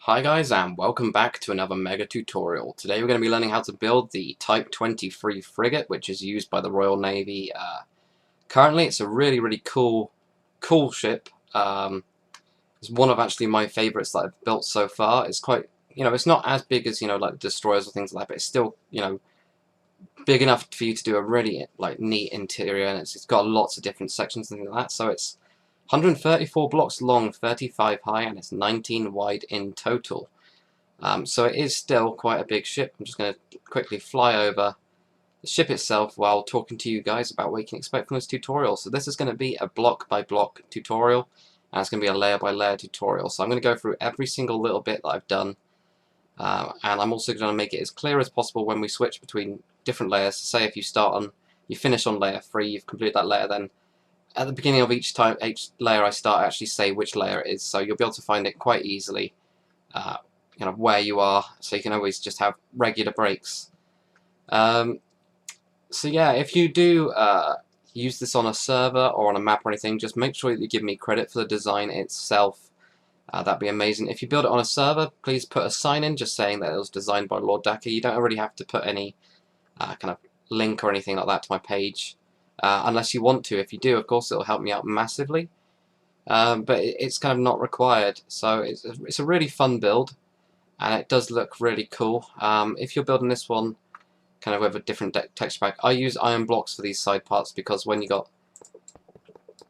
Hi guys, and welcome back to another mega tutorial. Today we're going to be learning how to build the Type 23 frigate, which is used by the Royal Navy. Currently it's a really cool ship. It's one of actually my favourites that I've built so far. It's quite, it's not as big as, like destroyers or things like that, but it's still, big enough for you to do a really neat interior, and it's got lots of different sections and things like that. So it's 134 blocks long, 35 high, and it's 19 wide in total. So it is still quite a big ship. I'm just going to quickly fly over the ship itself while talking to you guys about what you can expect from this tutorial. So this is going to be a block by block tutorial, and it's going to be a layer by layer tutorial. So I'm going to go through every single little bit that I've done, and I'm also going to make it as clear as possible when we switch between different layers. So say if you finish on layer 3, you've completed that layer, then at the beginning of each layer I start, I actually say which layer it is, so you'll be able to find it quite easily, where you are, so you can always just have regular breaks. So yeah, if you do use this on a server or on a map or anything, just make sure that you give me credit for the design itself. That'd be amazing. If you build it on a server, please put a sign in just saying that it was designed by Lord Daka. You don't already have to put any kind of link or anything like that to my page, unless you want to. If you do, of course, it'll help me out massively. But it's kind of not required. So it's a really fun build, and it does look really cool. If you're building this one kind of with a different texture pack, I use iron blocks for these side parts because when you got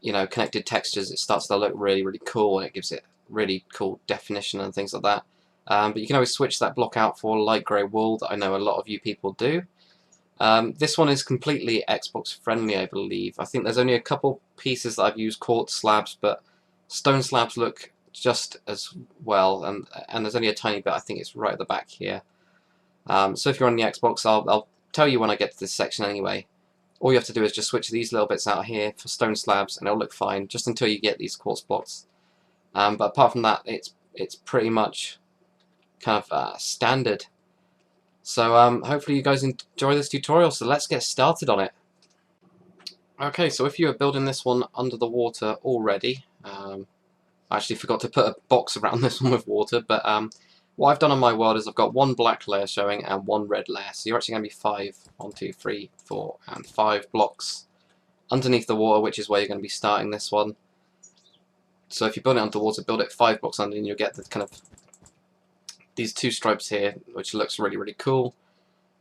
connected textures, it starts to look really cool, and it gives it really cool definition and things like that. But you can always switch that block out for light grey wool that I know a lot of you people do. This one is completely Xbox friendly, I believe. I think there's only a couple pieces that I've used quartz slabs, but stone slabs look just as well, and there's only a tiny bit. I think it's right at the back here. So if you're on the Xbox, I'll tell you when I get to this section anyway. All you have to do is just switch these little bits out here for stone slabs, and it'll look fine just until you get these quartz blocks. But apart from that, it's pretty much kind of standard. So hopefully you guys enjoy this tutorial. So let's get started on it. Okay, so if you are building this one under the water already, I actually forgot to put a box around this one with water, but what I've done on my world is I've got one black layer showing and one red layer. So you're actually going to be 5, 1, 2, 3, 4, and 5 blocks underneath the water, which is where you're going to be starting this one. So if you build it underwater, build it 5 blocks under, and you'll get the kind of these 2 stripes here, which looks really cool.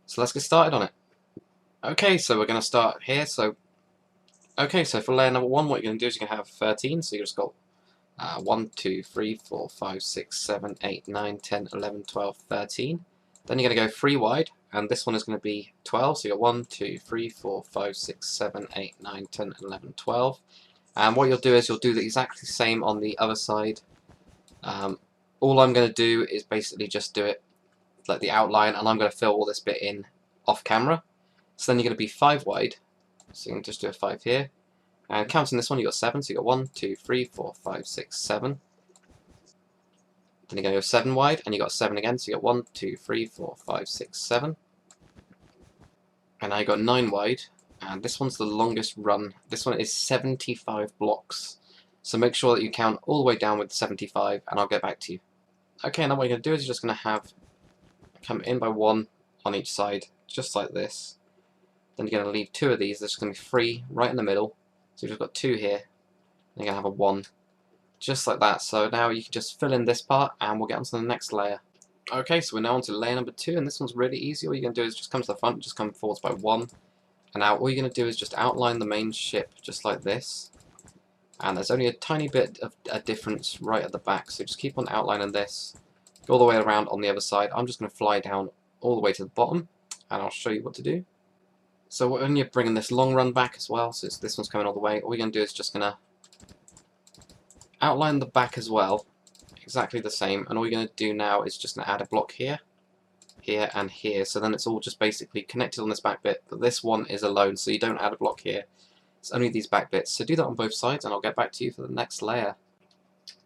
So let's get started on it. Okay, so we're going to start here. So for layer number 1, what you're going to do is you're going to have 13. So you just got 1, 2, 3, 4, 5, 6, 7, 8, 9, 10, 11, 12, 13. Then you're going to go 3 wide, and this one is going to be 12. So you got 1, 2, 3, 4, 5, 6, 7, 8, 9, 10, 11, 12. And what you'll do is you'll do the exactly same on the other side. All I'm going to do is basically just do it like the outline, and I'm going to fill all this bit in off camera. So then you're going to be 5 wide. So you can just do a 5 here. And counting this one, you got 7. So you got 1, 2, 3, 4, 5, 6, 7. Then you're going to go 7 wide, and you got 7 again. So you got 1, 2, 3, 4, 5, 6, 7. And now you got 9 wide. And this one's the longest run. This one is 75 blocks. So make sure that you count all the way down with 75, and I'll get back to you. Okay, now what you're going to do is you're just going to come in by 1 on each side, just like this. Then you're going to leave 2 of these. There's going to be 3 right in the middle. So you've just got 2 here. Then you're going to have a 1. Just like that. So now you can just fill in this part, and we'll get on to the next layer. Okay, so we're now on to layer number 2, and this one's really easy. All you're going to do is just come to the front, just come forwards by 1. And now all you're going to do is just outline the main ship, just like this. And there's only a tiny bit of a difference right at the back, so just keep on outlining this. Go all the way around on the other side. I'm just going to fly down all the way to the bottom, and I'll show you what to do. So when you're bringing this long run back as well, so this one's coming all the way, all you're going to do is just going to outline the back as well, exactly the same, and all you're going to do now is just going to add a block here, here, and here, so then it's all just basically connected on this back bit, but this one is alone, so you don't add a block here. It's only these back bits, so do that on both sides, and I'll get back to you for the next layer.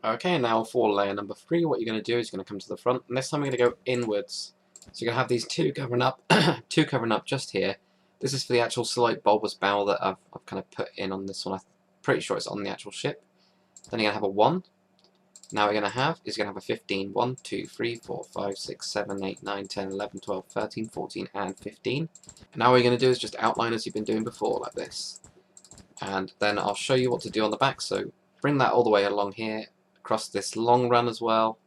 Okay, now for layer number 3, what you're going to do is you're going to come to the front, and this time we're going to go inwards. So you're going to have these 2 covering up, 2 covering up just here. This is for the actual slight bulbous bow that I've kind of put in on this one. I'm pretty sure it's on the actual ship. Then you're going to have a 1, Now we're going to have is going to have a 15, 1, 2, 3, 4, 5, 6, 7, 8, 9, 10, 11, 12, 13, 14, and 15. And now what you're going to do is just outline as you've been doing before, like this. And then I'll show you what to do on the back. So bring that all the way along here, across this long run as well.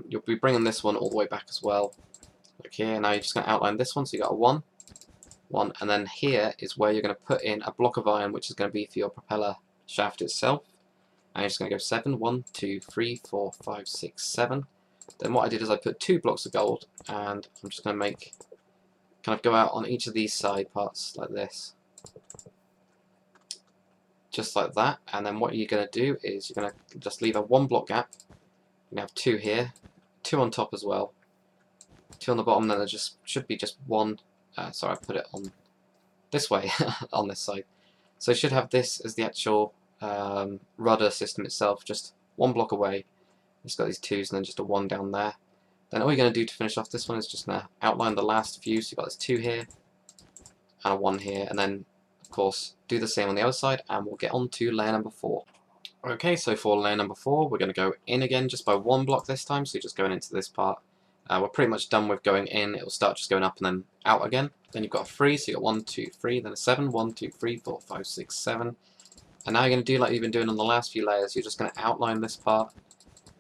You'll be bringing this one all the way back as well. Like here, now you're just going to outline this one, so you got a 1, 1, and then here is where you're going to put in a block of iron, which is going to be for your propeller shaft itself. And you're just going to go 7, 1, 2, 3, 4, 5, 6, 7. Then what I did is I put 2 blocks of gold, and I'm just going to make, kind of go out on each of these side parts like this. Just like that, and then what you're going to do is you're going to just leave a 1 block gap. You're going to have 2 here, 2 on top as well, 2 on the bottom, then there just should be just 1, sorry I put it on this way, on this side. So you should have this as the actual rudder system itself, just 1 block away. It's got these 2s and then just a 1 down there. Then all you're going to do to finish off this one is just going to outline the last few, so you've got this 2 here, and a 1 here, and then of course do the same on the other side, and we'll get on to layer number 4. Okay, so for layer number 4 we're going to go in again just by 1 block this time, so you're just going into this part. We're pretty much done with going in, it'll start just going up and then out again. Then you've got a 3, so you've got 1, 2, 3, then a 7, 1, 2, 3, 4, 5, 6, 7. And now you're going to do like you've been doing on the last few layers, you're just going to outline this part.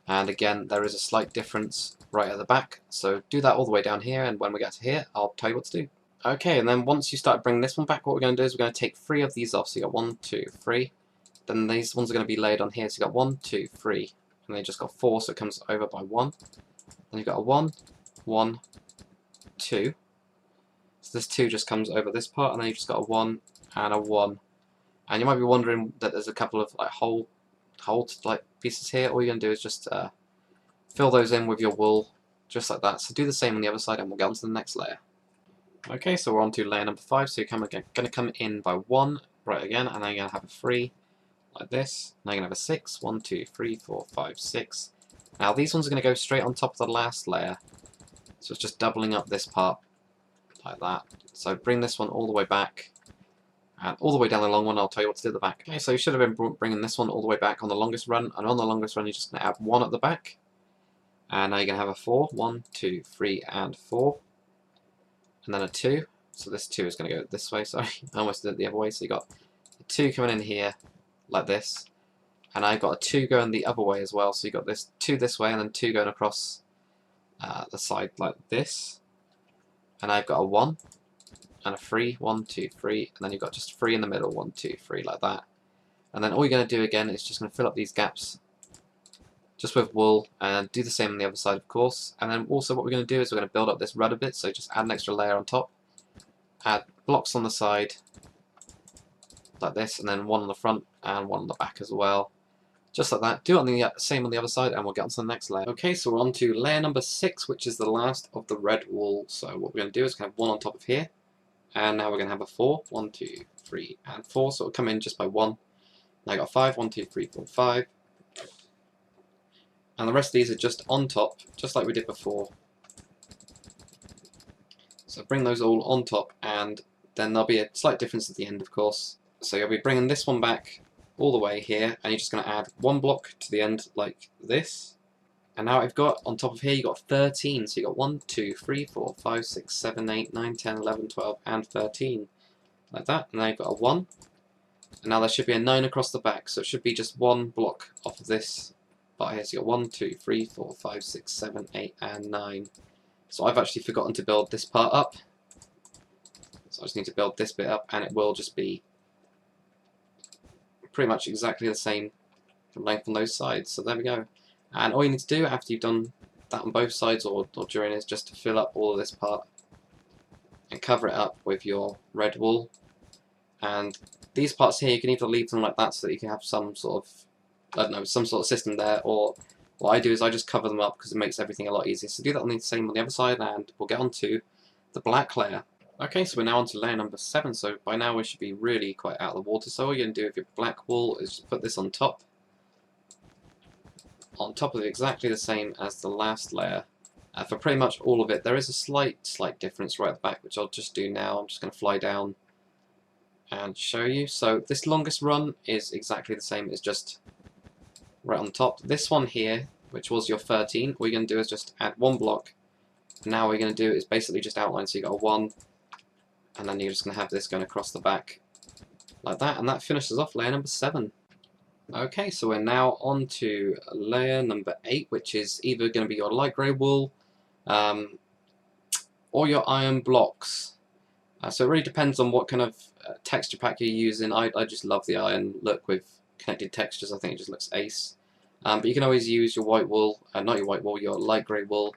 And again, there is a slight difference right at the back, so do that all the way down here, and when we get to here, I'll tell you what to do. Okay, and then once you start bringing this one back, what we're going to do is we're going to take 3 of these off, so you got 1, 2, 3. Then these ones are going to be laid on here, so you got 1, 2, 3, and then you just got 4, so it comes over by 1. Then you've got a 1, 1, 2. So this 2 just comes over this part, and then you've just got a 1 and a 1. And you might be wondering that there's a couple of like hole like pieces here. All you're going to do is just fill those in with your wool, just like that. So do the same on the other side, and we'll get on to the next layer. Okay, so we're on to layer number 5. So you're going to come in by 1 right again, and then you're going to have a 3 like this. Now you're going to have a 6, 1, 2, 3, 4, 5, 6. Now these ones are going to go straight on top of the last layer. So it's just doubling up this part like that. So bring this one all the way back, and all the way down the long one. I'll tell you what to do at the back. Okay, so you should have been bringing this one all the way back on the longest run, and on the longest run you're just going to add 1 at the back. And now you're going to have a 4, 1, 2, 3, and 4. And then a 2. So this 2 is going to go this way, sorry. I almost did it the other way. So you got a 2 coming in here, like this. And I've got a 2 going the other way as well. So you got this 2 this way, and then 2 going across the side like this. And I've got a 1 and a 3, 1, 2, 3, and then you've got just 3 in the middle, 1, 2, 3, like that. And then all you're going to do again is just going to fill up these gaps just with wool, and do the same on the other side, of course. And then also what we're going to do is we're going to build up this rudder bit, so just add an extra layer on top, add blocks on the side like this, and then 1 on the front and 1 on the back as well, just like that. Do it on the same on the other side, and we'll get on to the next layer. Okay, so we're on to layer number 6, which is the last of the red wool. So what we're going to do is have 1 on top of here, and now we're going to have a 4, 1, 2, 3, and 4, so it'll come in just by 1. Now I got 5, 1, 2, 3, 4, 5. And the rest of these are just on top, just like we did before. So bring those all on top, and then there'll be a slight difference at the end, of course. So you'll be bringing this one back all the way here, and you're just going to add 1 block to the end like this. And now I've got, on top of here, you've got 13. So you've got 1, 2, 3, 4, 5, 6, 7, 8, 9, 10, 11, 12, and 13. Like that. And now you've got a 1. And now there should be a 9 across the back, so it should be just 1 block off of this part here. So you've got 1, 2, 3, 4, 5, 6, 7, 8, and 9. So I've actually forgotten to build this part up. So I just need to build this bit up, and it will just be pretty much exactly the same length on those sides. So there we go. And all you need to do after you've done that on both sides or during is just to fill up all of this part and cover it up with your red wool. And these parts here, you can either leave them like that so that you can have some sort of, I don't know, some sort of system there, or what I do is I just cover them up because it makes everything a lot easier. So do that on the same on the other side, and we'll get on to the black layer. Okay, so we're now on to layer number 7, so by now we should be really quite out of the water. So all you're going to do with your black wool is just put this on top of exactly the same as the last layer. For pretty much all of it, there is a slight difference right at the back, which I'll just do now. I'm just going to fly down and show you. So this longest run is exactly the same, it's just right on top. This one here, which was your 13, all you're going to do is just add one block. Now what you're going to do is basically just outline, so you got a 1, and then you're just going to have this going across the back like that, and that finishes off layer number 7. Okay, so we're now on to layer number 8, which is either going to be your light grey wool or your iron blocks. So it really depends on what kind of texture pack you're using. I just love the iron look with connected textures. I think it just looks ace. But you can always use your white wool, not your white wool, your light grey wool.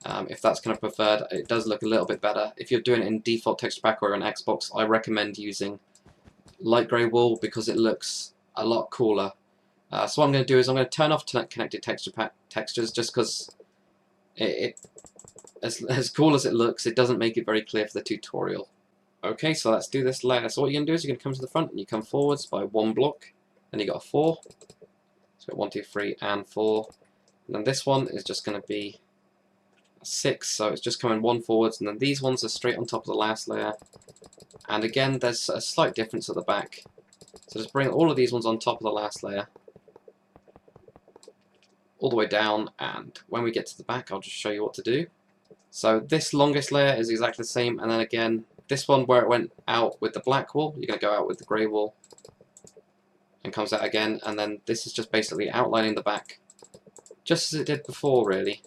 If that's kind of preferred, it does look a little bit better. If you're doing it in default texture pack or on Xbox, I recommend using light grey wool because it looks a lot cooler. So what I'm going to do is I'm going to turn off connected texture pack textures just because as cool as it looks, it doesn't make it very clear for the tutorial. Okay, so let's do this layer. So what you're going to do is you're going to come to the front and you come forwards by 1 block, then you got a 4. So 1, 2, 3, and 4. And then this one is just going to be 6, so it's just coming 1 forwards, and then these ones are straight on top of the last layer. And again, there's a slight difference at the back. So just bring all of these ones on top of the last layer, all the way down, and when we get to the back, I'll just show you what to do. So this longest layer is exactly the same, and then again, this one where it went out with the black wool, you're going to go out with the grey wool, and comes out again, and then this is just basically outlining the back, just as it did before, really.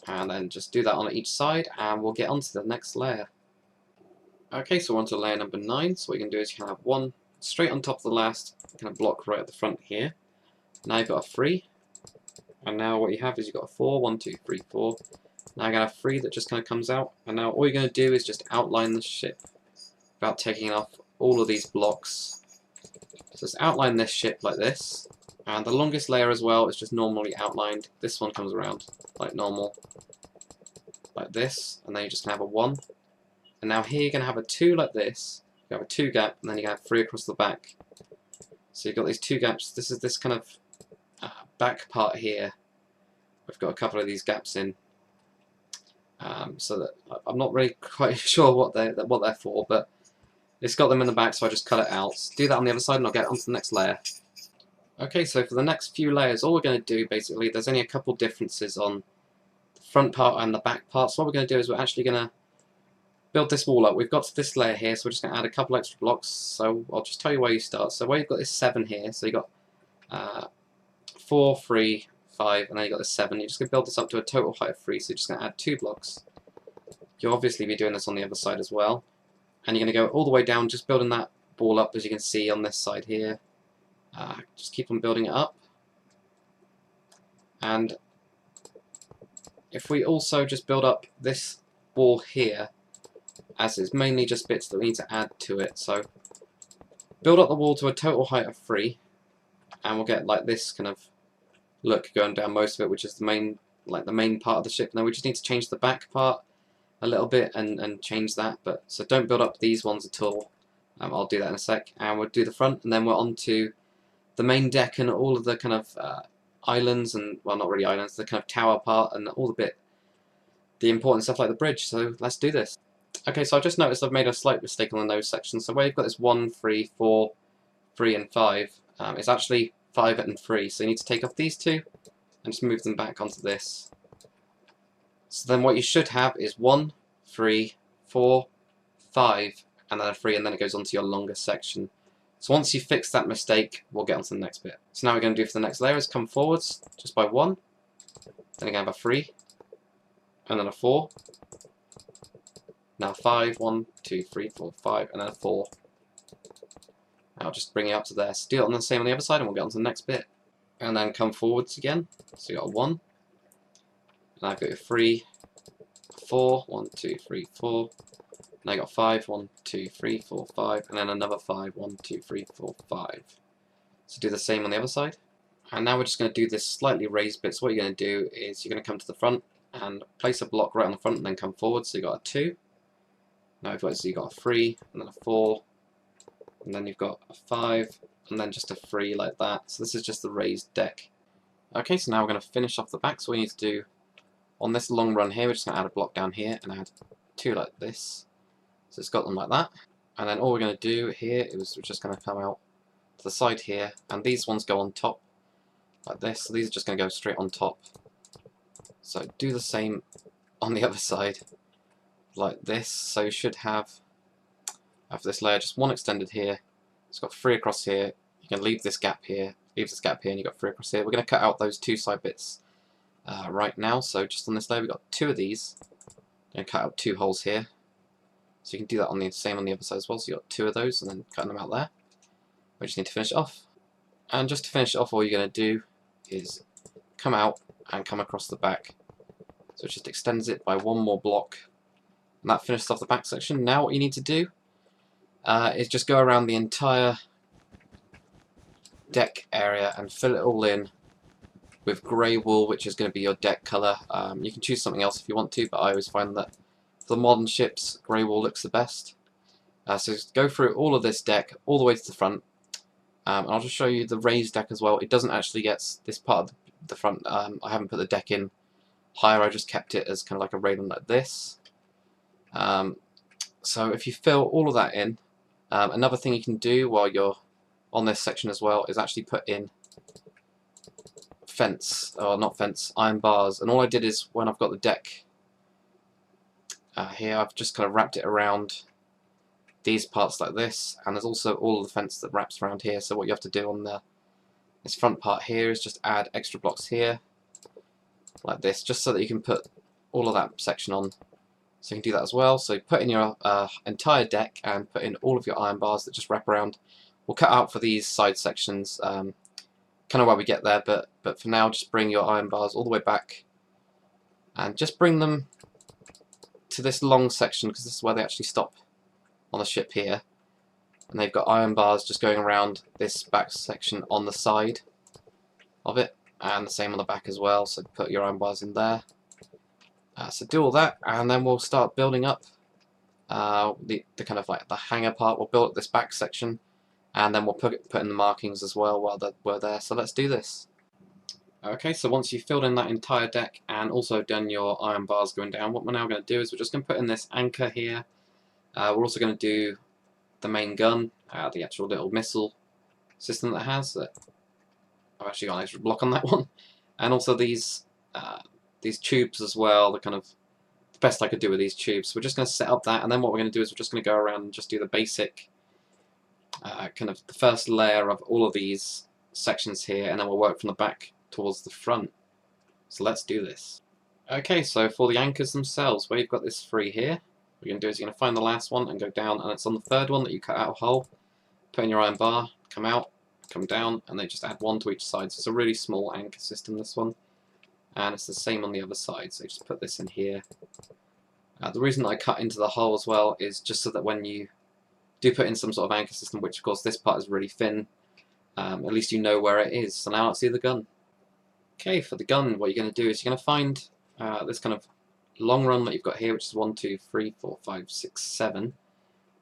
And then just do that on each side, and we'll get onto the next layer. Okay, so we're on to layer number 9. So what you can do is you can have 1 straight on top of the last kind of block right at the front here. Now you've got a 3, and now what you have is you've got a 4, 1, 2, 3, 4. Now you're going to have 3 that just kind of comes out, and now all you're going to do is just outline the ship without taking off all of these blocks. So just outline this ship like this, and the longest layer as well is just normally outlined. This one comes around like normal, like this, and then you're just going to have a 1. And now here you're going to have a 2 like this, you have a 2 gap, and then you're going to have 3 across the back. So you've got these 2 gaps. This is this kind of back part here. We've got a couple of these gaps in, so that I'm not really quite sure what they're for, but it's got them in the back, so I just cut it out. So do that on the other side, and I'll get onto the next layer. Okay, so for the next few layers, all we're going to do basically, there's only a couple differences on the front part and the back part. So what we're going to do is we're actually going to build this wall up. We've got to this layer here, so we're just going to add a couple extra blocks. So I'll just tell you where you start. So where you've got this 7 here, so you've got 4, 3, 5, and then you've got this 7. You're just going to build this up to a total height of 3, so you're just going to add 2 blocks. You'll obviously be doing this on the other side as well. And you're going to go all the way down, just building that wall up, as you can see on this side here. Just keep on building it up. And if we also just build up this wall here, as it's mainly just bits that we need to add to it, so build up the wall to a total height of 3, and we'll get like this kind of look going down most of it, which is the main part of the ship. Now we just need to change the back part a little bit and change that, but so don't build up these ones at all. I'll do that in a sec, and we'll do the front, and then we're on to the main deck and all of the kind of islands, and well, not really islands, the kind of tower part and all the important stuff like the bridge. So let's do this. Okay, so I've just noticed I've made a slight mistake on the nose section. So where you've got this 1, 3, 4, 3 and 5, it's actually 5 and 3, so you need to take off these 2 and just move them back onto this. So then what you should have is 1, 3, 4, 5, and then a 3, and then it goes onto your longer section. So once you fix that mistake, we'll get on to the next bit. So now what we're going to do for the next layer is come forwards just by 1, then you're going to have a 3, and then a 4, now 5, 1, 2, 3, 4, 5, and then a 4. I'll just bring it up to there. So do it on the same on the other side, and we'll get on to the next bit. And then come forwards again. So you got a 1, and I've got a 3, 4, 1, 2, 3, 4. And I got 5, 1, 2, 3, 4, 5, and then another 5, 1, 2, 3, 4, 5. So do the same on the other side. And now we're just going to do this slightly raised bit. So what you're going to do is you're going to come to the front and place a block right on the front, and then come forward. So you got a 2. Now you've got a 3, and then a 4, and then you've got a 5, and then just a 3 like that. So this is just the raised deck. Okay, so now we're going to finish off the back. So what we need to do on this long run here, we're just going to add a block down here and add 2 like this. So it's got them like that. And then all we're going to do here is we're just going to come out to the side here, and these ones go on top like this. So these are just going to go straight on top. So do the same on the other side like this. So you should have, after this layer, just one extended here. It's got 3 across here. You can leave this gap here, and you've got 3 across here. We're going to cut out those 2 side bits right now. So just on this layer, we've got 2 of these. I'm going to cut out 2 holes here. So you can do that on the same on the other side as well. So you've got 2 of those, and then cutting them out there. We just need to finish it off. And just to finish it off, all you're going to do is come out and come across the back. So it just extends it by 1 more block. And that finishes off the back section. Now what you need to do is just go around the entire deck area and fill it all in with grey wool, which is going to be your deck colour. You can choose something else if you want to, but I always find that for the modern ships, grey wool looks the best. So just go through all of this deck all the way to the front. And I'll just show you the raised deck as well. It doesn't actually get this part of the front. I haven't put the deck in higher, I just kept it as kind of like a railing like this. So if you fill all of that in, another thing you can do while you're on this section as well is actually put in iron bars. And all I did is, when I've got the deck here, I've just kind of wrapped it around these parts like this, and there's also all of the fence that wraps around here. So what you have to do on this front part here is just add extra blocks here like this, just so that you can put all of that section on. So you can do that as well. So put in your entire deck and put in all of your iron bars that just wrap around. We'll cut out for these side sections kind of while we get there, but for now just bring your iron bars all the way back and just bring them to this long section, because this is where they actually stop on the ship here, and they've got iron bars just going around this back section on the side of it, and the same on the back as well. So put your iron bars in there. So do all that, and then we'll start building up the kind of like the hangar part. We'll build up this back section, and then we'll put in the markings as well while we're there. So let's do this. Okay, so once you've filled in that entire deck and also done your iron bars going down, what we're now going to do is we're just going to put in this anchor here. We're also going to do the main gun, the actual little missile system that has that. I've actually got an extra block on that one, and also these tubes as well. The kind of the best I could do with these tubes. We're just going to set up that, and then what we're going to do is we're just going to go around and just do the basic kind of the first layer of all of these sections here, and then we'll work from the back towards the front. So let's do this. Okay, so for the anchors themselves, where you've got this 3 here, what you're going to do is you're going to find the last one and go down, and it's on the 3rd one that you cut out a hole, put in your iron bar, come out, come down, and they just add 1 to each side. So it's a really small anchor system, this one, and it's the same on the other side. So you just put this in here. The reason that I cut into the hole as well is just so that when you do put in some sort of anchor system, which of course this part is really thin, at least you know where it is. So now let's see the gun. Okay, for the gun, what you're going to do is you're going to find this kind of long run that you've got here, which is 1, 2, 3, 4, 5, 6, 7. And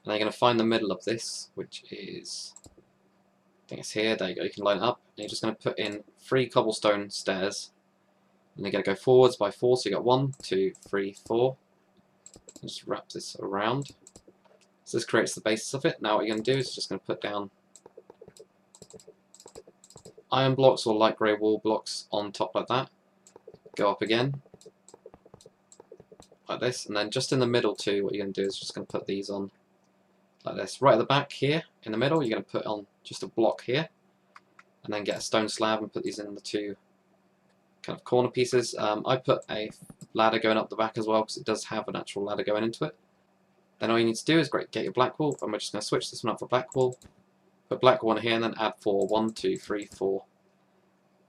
you're going to find the middle of this, which is, I think it's here. There you go. You can line it up. And you're just going to put in 3 cobblestone stairs. And they're going to go forwards by 4. So you got 1, 2, 3, 4. And just wrap this around. So this creates the basis of it. Now what you're going to do is just going to put down iron blocks or light grey wool blocks on top like that. Go up again like this, and then just in the middle too, what you're going to do is just going to put these on like this. Right at the back here in the middle, you're going to put on just a block here, and then get a stone slab and put these in the 2 kind of corner pieces. I put a ladder going up the back as well, because it does have an actual ladder going into it. Then all you need to do is get your black wool, and we're just going to switch this one up for black wool. Put black wool in here, and then add 4. 1, 2, 3, 4.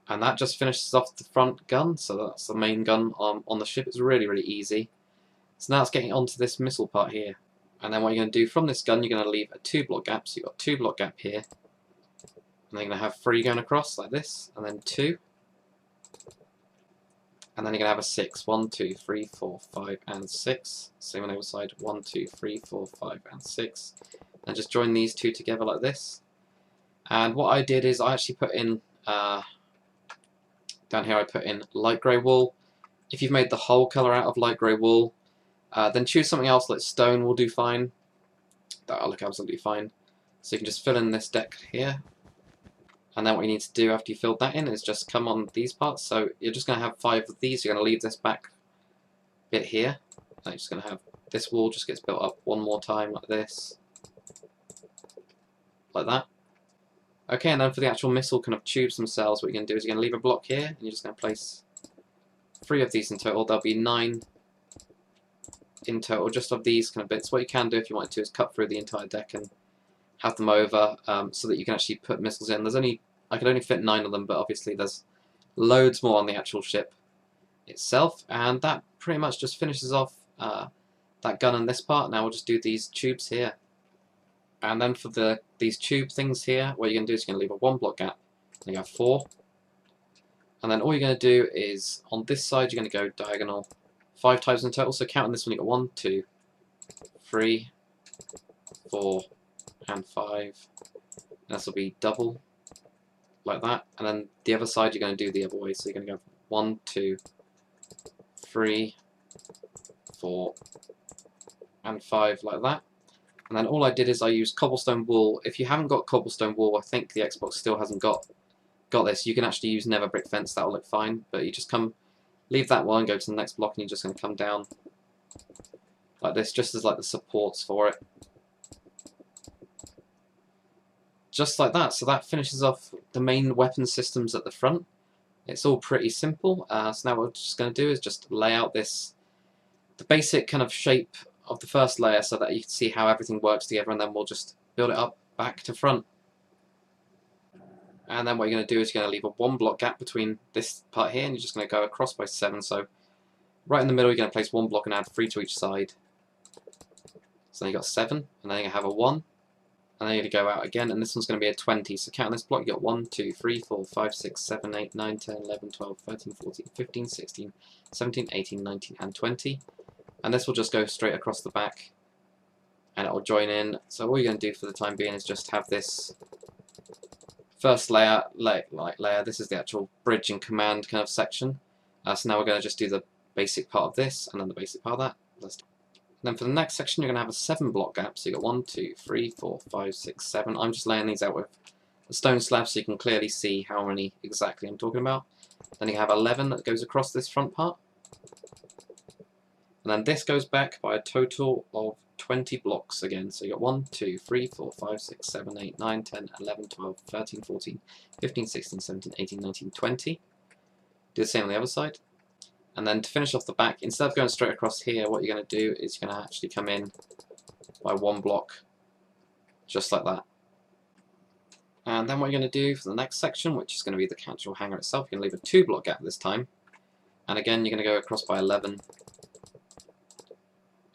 And that just finishes off the front gun, so that's the main gun on the ship. It's really, really easy. So now it's getting onto this missile part here. And then what you're going to do from this gun, you're going to leave a 2 block gap. So you've got 2 block gap here. And then you're going to have 3 going across like this, and then 2. And then you're going to have a 6. 1, 2, 3, 4, 5, and 6. Same on the other side. 1, 2, 3, 4, 5, and 6. And just join these 2 together like this. And what I did is I actually put in, down here I put in light grey wool. If you've made the whole colour out of light grey wool, then choose something else like stone will do fine. that'll look absolutely fine. So you can just fill in this deck here, and then what you need to do after you filled that in is just come on these parts. So you're just going to have 5 of these. You're going to leave this back bit here. And you're just going to have this wall just gets built up one more time like this, like that. Okay, and then for the actual missile kind of tubes themselves, what you're going to do is you're going to leave a block here, and you're just going to place 3 of these in total. There'll be 9 in total, just of these kind of bits. What you can do if you want to is cut through the entire deck and have them over, so that you can actually put missiles in. I can only fit 9 of them, but obviously there's loads more on the actual ship itself, and that pretty much just finishes off that gun and this part. Now we'll just do these tubes here. And then for these tube things here, what you're going to do is you're going to leave a 1 block gap. And you have 4. And then all you're going to do is, on this side, you're going to go diagonal 5 times in total. So counting this one, you got 1, 2, 3, 4, and 5. And this will be double, like that. And then the other side, you're going to do the other way. So you're going to go 1, 2, 3, 4, and 5, like that. And then all I did is I used cobblestone wool. If you haven't got cobblestone wool, I think the Xbox still hasn't got this. You can actually use nether brick fence, that'll look fine. But you just leave that one, go to the next block, and you're just going to come down like this, just as like the supports for it. Just like that. So that finishes off the main weapon systems at the front. It's all pretty simple. So now what we're just going to do is just lay out the basic kind of shape of the first layer so that you can see how everything works together, and then we'll just build it up back to front. And then what you're going to do is you're going to leave a 1 block gap between this part here, and you're just going to go across by 7. So right in the middle you're going to place 1 block and add 3 to each side. So then you've got 7, and then you have a 1, and then you're going to go out again, and this one's going to be a 20. So counting this block, you've got 1, 2, 3, 4, 5, 6, 7, 8, 9, 10, 11, 12, 13, 14, 15, 16, 17, 18, 19, and 20. And this will just go straight across the back, and it will join in. So all you're going to do for the time being is just have this first layer. This is the actual bridge and command kind of section. So now we're going to just do the basic part of this, and then the basic part of that. And then for the next section, you're going to have a 7 block gap. So you've got 1, 2, 3, 4, 5, 6, 7. I'm just laying these out with a stone slab so you can clearly see how many exactly I'm talking about. Then you have 11 that goes across this front part. And then this goes back by a total of 20 blocks again. So you got 1, 2, 3, 4, 5, 6, 7, 8, 9, 10, 11, 12, 13, 14, 15, 16, 17, 18, 19, 20. Do the same on the other side. And then to finish off the back, instead of going straight across here, what you're going to do is you're going to actually come in by 1 block, just like that. And then what you're going to do for the next section, which is going to be the actual hangar itself, you're going to leave a 2 block gap this time. And again, you're going to go across by 11.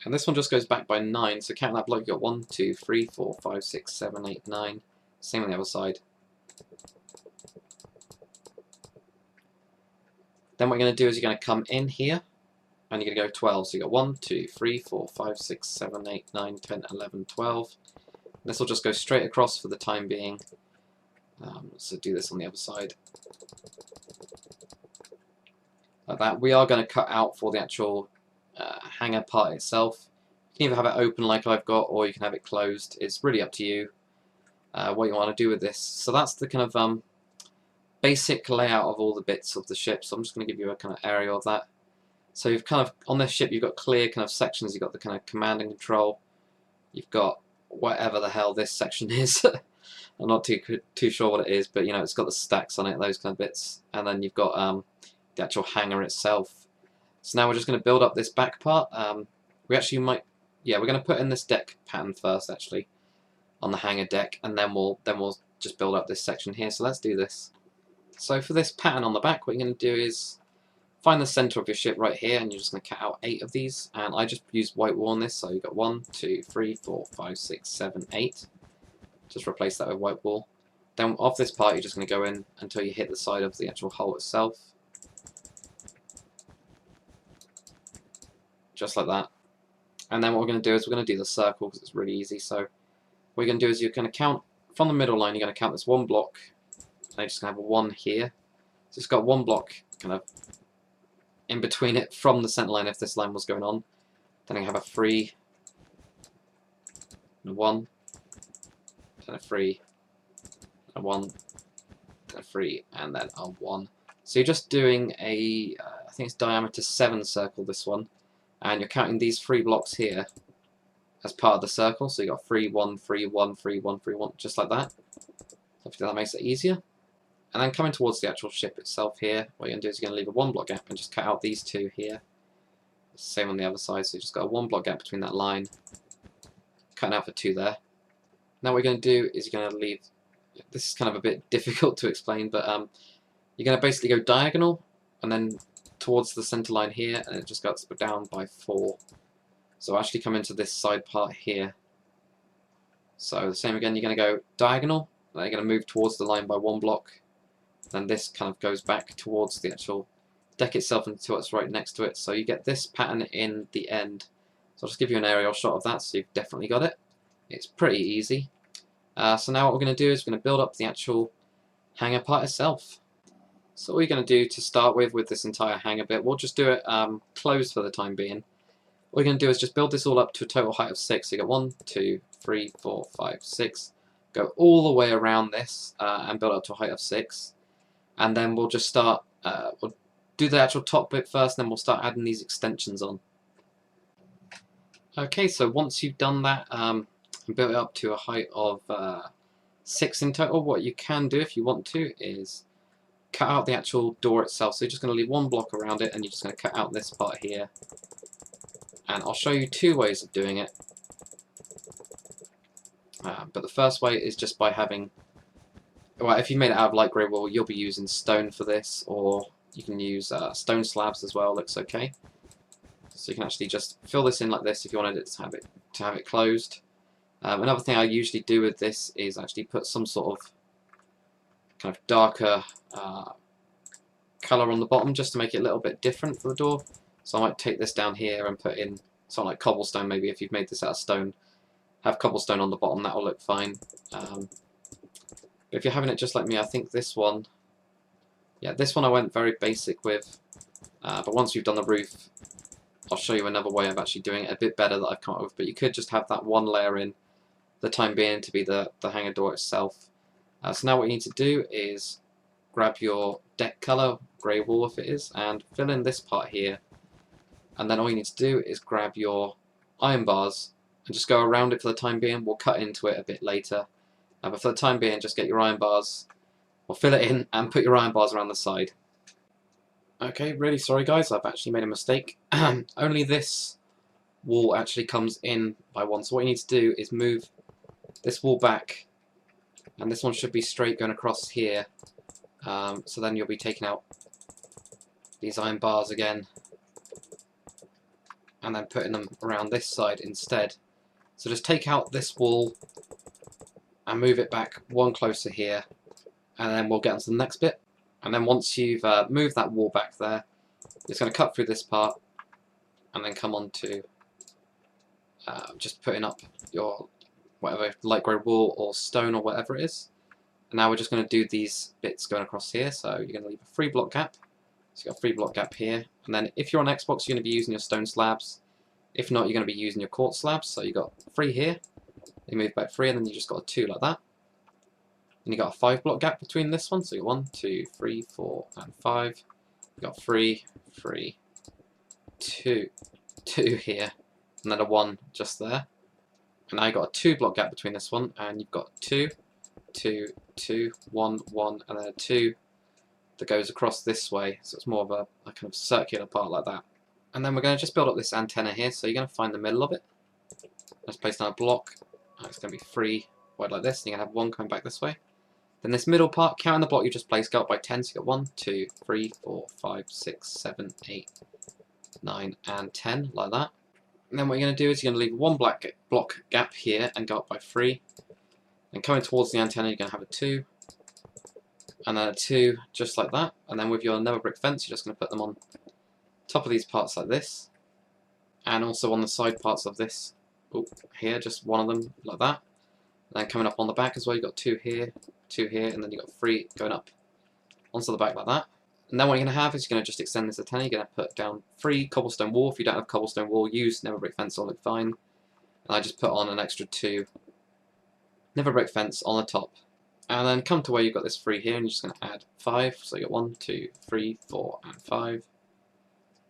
And this one just goes back by 9, so count that block, you've got 1, 2, 3, 4, 5, 6, 7, 8, 9. Same on the other side. Then what you're going to do is you're going to come in here, and you're going to go 12. So you've got 1, 2, 3, 4, 5, 6, 7, 8, 9, 10, 11, 12. This will just go straight across for the time being. So do this on the other side. Like that. We are going to cut out for the actual hangar part itself. You can either have it open like I've got, or you can have it closed. It's really up to you what you want to do with this. So that's the kind of basic layout of all the bits of the ship. So I'm just going to give you a kind of area of that. So you've kind of, on this ship, you've got clear kind of sections. You've got the kind of command and control. You've got whatever the hell this section is. I'm not too sure what it is, but you know, it's got the stacks on it, those kind of bits. And then you've got the actual hangar itself. So now we're just going to build up this back part. We actually might, yeah, we're going to put in this deck pattern first, actually, on the hangar deck, and then we'll just build up this section here. So let's do this. So for this pattern on the back, what you're going to do is find the center of your ship right here, and you're just going to cut out 8 of these. And I just used white wool on this, so you've got 1, 2, 3, 4, 5, 6, 7, 8. Just replace that with white wool. Then off this part, you're just going to go in until you hit the side of the actual hull itself. Just like that. And then what we're going to do is we're going to do the circle because it's really easy. So what you're going to do is you're going to count from the middle line, you're going to count this 1 block. And you're just going to have a 1 here. So it's got 1 block kind of in between it from the center line if this line was going on. Then you have a 3, and a 1, then a 3, a 1, then a 3, and then a 1. So you're just doing a, I think it's diameter 7 circle, this one, and you're counting these 3 blocks here as part of the circle. So you got 3, 1, 3, 1, 3, 1, 3, 1, just like that. Hopefully that makes it easier. And then coming towards the actual ship itself here, what you're going to do is you're going to leave a 1 block gap and just cut out these 2 here. Same on the other side, so you just got a 1 block gap between that line, cutting out for 2 there. Now what you're going to do is you're going to leave, this is kind of a bit difficult to explain, but you're going to basically go diagonal and then towards the center line here, and it just goes down by 4. So actually come into this side part here. So the same again, you're going to go diagonal, then you're going to move towards the line by 1 block, then this kind of goes back towards the actual deck itself until it's right next to it. So you get this pattern in the end. So I'll just give you an aerial shot of that so you've definitely got it. It's pretty easy. So now what we're going to do is we're going to build up the actual hangar part itself. So what we're going to do to start with this entire hangar bit, we'll just do it closed for the time being. What we're going to do is just build this all up to a total height of 6. So you got 1, 2, 3, 4, 5, 6. Go all the way around this and build up to a height of 6. And then we'll just start, we'll do the actual top bit first, then we'll start adding these extensions on. Okay, so once you've done that and built it up to a height of 6 in total, what you can do if you want to is cut out the actual door itself. So you're just going to leave 1 block around it and you're just going to cut out this part here. And I'll show you 2 ways of doing it. But the first way is just by having, well, if you made it out of light grey wool, you'll be using stone for this, or you can use stone slabs as well, looks okay. So you can actually just fill this in like this if you wanted it to have it closed. Another thing I usually do with this is actually put some sort of kind of darker colour on the bottom just to make it a little bit different for the door. So I might take this down here and put in something like cobblestone, maybe if you've made this out of stone. Have cobblestone on the bottom, that will look fine. But if you're having it just like me, I think this one, yeah, this one I went very basic with. But once you've done the roof, I'll show you another way of actually doing it a bit better that I've come up with. But you could just have that 1 layer in the time being to be the hangar door itself. So now what you need to do is grab your deck colour, grey wool if it is, and fill in this part here. And then all you need to do is grab your iron bars and just go around it for the time being. We'll cut into it a bit later. But for the time being, just get your iron bars, or fill it in and put your iron bars around the side. Okay, really sorry guys, I've actually made a mistake. Only this wall actually comes in by 1. So what you need to do is move this wall back, and this one should be straight going across here. So then you'll be taking out these iron bars again, and then putting them around this side instead. So just take out this wall and move it back 1 closer here, and then we'll get on to the next bit. And then once you've moved that wall back there, it's going to cut through this part and then come on to just putting up your whatever, light grey wool or stone or whatever it is. And now we're just going to do these bits going across here. So you're going to leave a 3 block gap. So you've got a 3 block gap here. And then if you're on Xbox, you're going to be using your stone slabs. If not, you're going to be using your quartz slabs. So you've got 3 here. You move back 3, and then you just got a 2 like that. And you got a 5 block gap between this one. So you got 1, 2, 3, 4, and 5. You got 3, 3, 2, 2 here, and then a 1 just there. And now you've got a 2 block gap between this one, and you've got 2, 2, 2, 1, 1, and then a 2 that goes across this way. So it's more of a kind of circular part like that. And then we're going to just build up this antenna here. So you're going to find the middle of it. Let's place down a block. It's going to be 3 wide like this, and you're going to have 1 coming back this way. Then this middle part, counting the block you just placed, go up by 10. So you got 1, 2, 3, 4, 5, 6, 7, 8, 9, and 10, like that. And then what you're going to do is you're going to leave 1 block gap here and go up by 3. And coming towards the antenna, you're going to have a 2, and then a 2, just like that. And then with your nether brick fence, you're just going to put them on top of these parts like this, and also on the side parts of this. Oh, here, just 1 of them like that. And then coming up on the back as well, you've got 2 here, 2 here, and then you've got 3 going up onto the back like that. And then what you're going to have is you're going to just extend this antenna. You're going to put down 3 cobblestone wall. If you don't have cobblestone wall, use nether brick fence, will look fine. And And I just put on an extra 2 never break fence on the top. And then come to where you've got this 3 here, and you're just going to add 5. So you get 1, 2, 3, 4, and 5.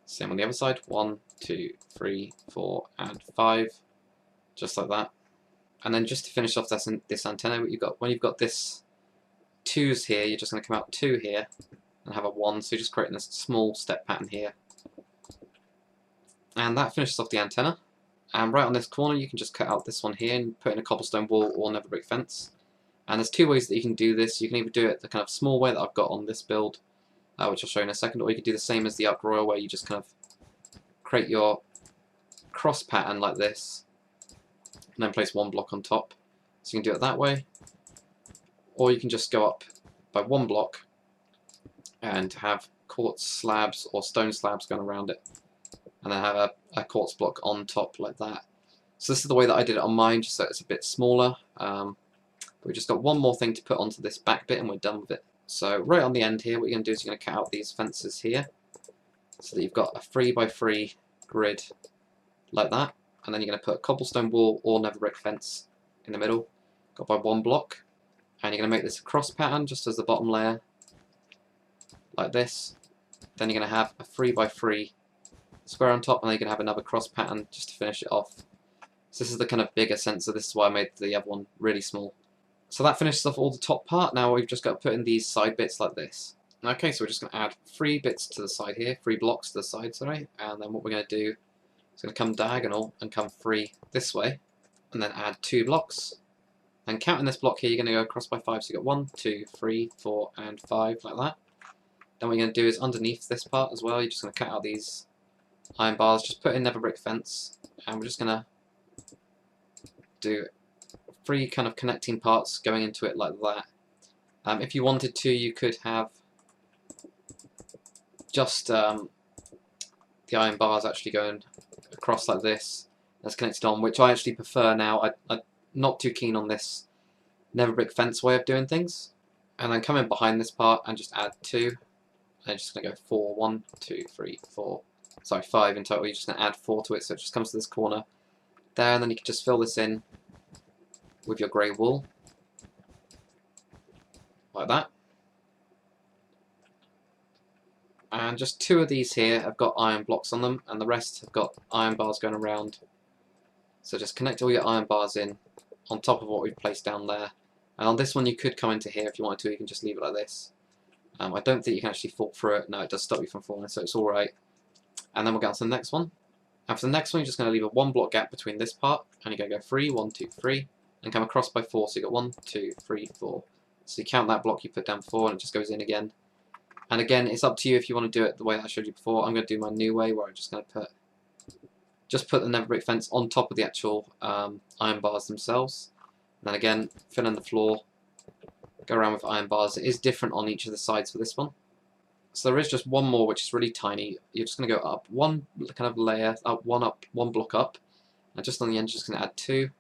Same on the other side. 1, 2, 3, 4, and 5. Just like that. And then just to finish off this antenna, when you've got this 2s here, you're just going to come out 2 here and have a 1. So you're just creating a small step pattern here. And that finishes off the antenna. And right on this corner, you can just cut out this one here and put in a cobblestone wall or never brick fence. And there's 2 ways that you can do this. You can either do it the kind of small way that I've got on this build, which I'll show you in a second, or you can do the same as the Ark Royal, where you just kind of create your cross pattern like this, and then place 1 block on top. So you can do it that way, or you can just go up by 1 block and have quartz slabs or stone slabs going around it, and then have a quartz block on top like that. So this is the way that I did it on mine, just so it's a bit smaller. But we've just got 1 more thing to put onto this back bit and we're done with it. So right on the end here, what you're going to do is you're going to cut out these fences here, so that you've got a 3x3 grid like that. And then you're going to put a cobblestone wall or never brick fence in the middle, got by 1 block. And you're going to make this a cross pattern just as the bottom layer, like this. Then you're going to have a 3x3 square on top, and then you're going to have another cross pattern just to finish it off. So this is the kind of bigger sensor. This is why I made the other one really small. So that finishes off all the top part. Now we've just got to put in these side bits like this. Okay, so we're just going to add 3 bits to the side here, 3 blocks to the side, sorry. And then what we're going to do is going to come diagonal and come 3 this way, and then add 2 blocks. And counting this block here, you're going to go across by 5. So you got 1, 2, 3, 4, and 5 like that. Then what you're going to do is underneath this part as well, you're just going to cut out these iron bars, just put in never brick fence, and we're just going to do 3 kind of connecting parts going into it like that. If you wanted to, you could have just the iron bars actually going across like this, that's connected on, which I actually prefer now. I'm not too keen on this never brick fence way of doing things. And then come in behind this part and just add 2. And I'm just going to go 4, 1, 2, 3, 4. Sorry, 5 in total. You're just going to add 4 to it, so it just comes to this corner there, and then you can just fill this in with your grey wool, like that. And just 2 of these here have got iron blocks on them, and the rest have got iron bars going around. So just connect all your iron bars in on top of what we've placed down there. And on this one you could come into here if you wanted to, you can just leave it like this. I don't think you can actually fall through it. No, it does stop you from falling, so it's alright. And then we'll get on to the next one. And for the next one, you're just going to leave a 1 block gap between this part, and you're going to go 3, 1, 2, 3, and come across by 4. So you got 1, 2, 3, 4. So you count that block you put down before, and it just goes in again. And again, it's up to you if you want to do it the way that I showed you before. I'm going to do my new way, where I'm just going to put the never brick fence on top of the actual iron bars themselves. And then again, fill in the floor, go around with iron bars. It is different on each of the sides for this one. So there is just 1 more, which is really tiny. You're just going to go up 1 kind of layer, up 1 block up, and just on the end, you're just going to add 2, and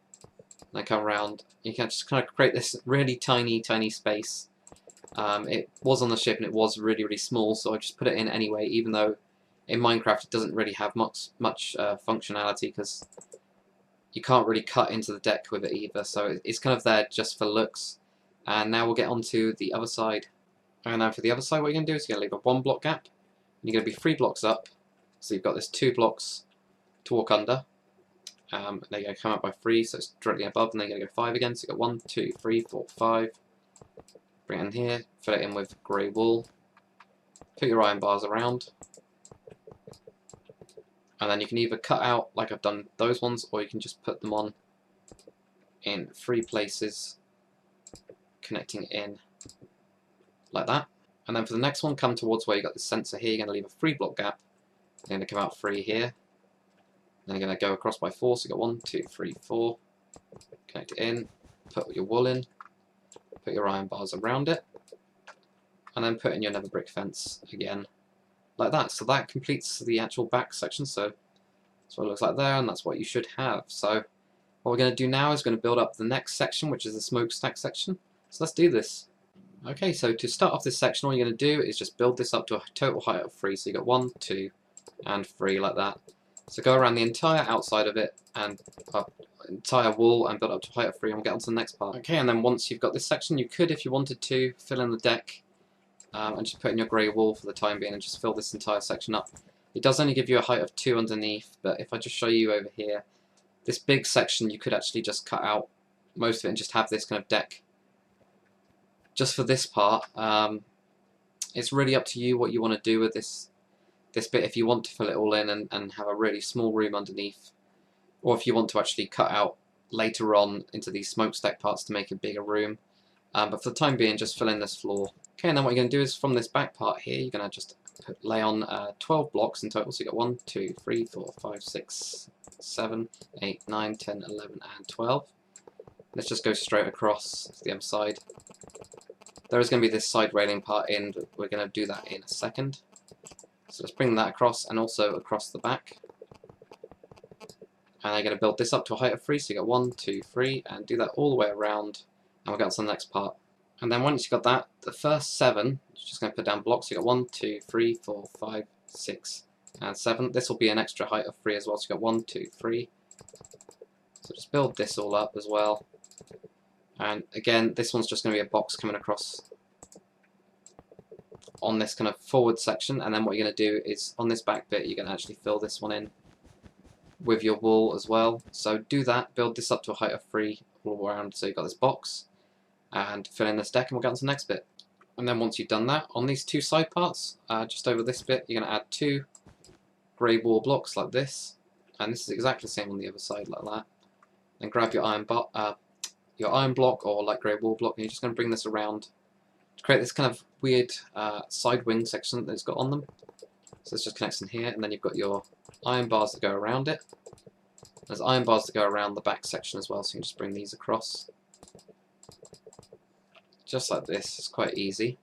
then come around. You can just kind of create this really tiny space. It was on the ship and it was really, really small, so I just put it in anyway, even though in Minecraft it doesn't really have much functionality, because you can't really cut into the deck with it either, so it's kind of there just for looks. And now we'll get on to the other side. And now for the other side, what you're going to do is you're going to leave a 1 block gap, and you're going to be 3 blocks up, so you've got this 2 blocks to walk under. Then you're going to come up by 3, so it's directly above, and then you're going to go 5 again, so you've got 1, 2, 3, 4, 5. Bring it in here, fill it in with grey wool, put your iron bars around, and then you can either cut out like I've done those ones, or you can just put them on in 3 places, connecting in like that. And then for the next one, come towards where you got the sensor here, you're going to leave a 3 block gap, you're going to come out 3 here, then you're going to go across by 4, so you got 1, 2, 3, 4, connect it in, put your wool in, put your iron bars around it, and then put in your nether brick fence again, like that. So that completes the actual back section. So that's what it looks like there, and that's what you should have. So what we're going to do now is going to build up the next section, which is the smokestack section. So let's do this. Okay, so to start off this section, all you're going to do is just build this up to a total height of 3. So you got 1, 2, and 3 like that. So go around the entire outside of it and entire wall and build up to a height of 3, and we'll get on to the next part. Okay, and then once you've got this section, you could, if you wanted to, fill in the deck and just put in your grey wall for the time being and just fill this entire section up. It does only give you a height of 2 underneath, but if I just show you over here, this big section you could actually just cut out most of it and just have this kind of deck just for this part. It's really up to you what you want to do with this bit, if you want to fill it all in and have a really small room underneath, or if you want to actually cut out later on into these smokestack parts to make a bigger room. But for the time being, just fill in this floor. Okay, and then what you're going to do is from this back part here, you're going to just lay on 12 blocks in total. So you've got 1, 2, 3, 4, 5, 6, 7, 8, 9, 10, 11, and 12. Let's just go straight across to the other side. There is going to be this side railing part in, but we're going to do that in a second. So let's bring that across and also across the back. And I'm going to build this up to a height of 3, so you got 1, 2, 3, and do that all the way around, and we'll get on to the next part. And then once you've got that, the first 7, you're just going to put down blocks, so you got 1, 2, 3, 4, 5, 6, and 7. This will be an extra height of 3 as well, so you got 1, 2, 3. So just build this all up as well. And again, this one's just going to be a box coming across on this kind of forward section, and then what you're going to do is on this back bit, you're going to actually fill this one in with your wool as well. So do that, build this up to a height of 3 all around, so you've got this box, and fill in this deck, and we'll get on to the next bit. And then once you've done that, on these 2 side parts, just over this bit, you're going to add 2 grey wall blocks like this, and this is exactly the same on the other side like that. Then grab your iron block or light grey wall block, and you're just going to bring this around to create this kind of weird side wing section that it's got on them. So this just connects in here, and then you've got your iron bars that go around it. There's iron bars that go around the back section as well, so you can just bring these across. Just like this, it's quite easy.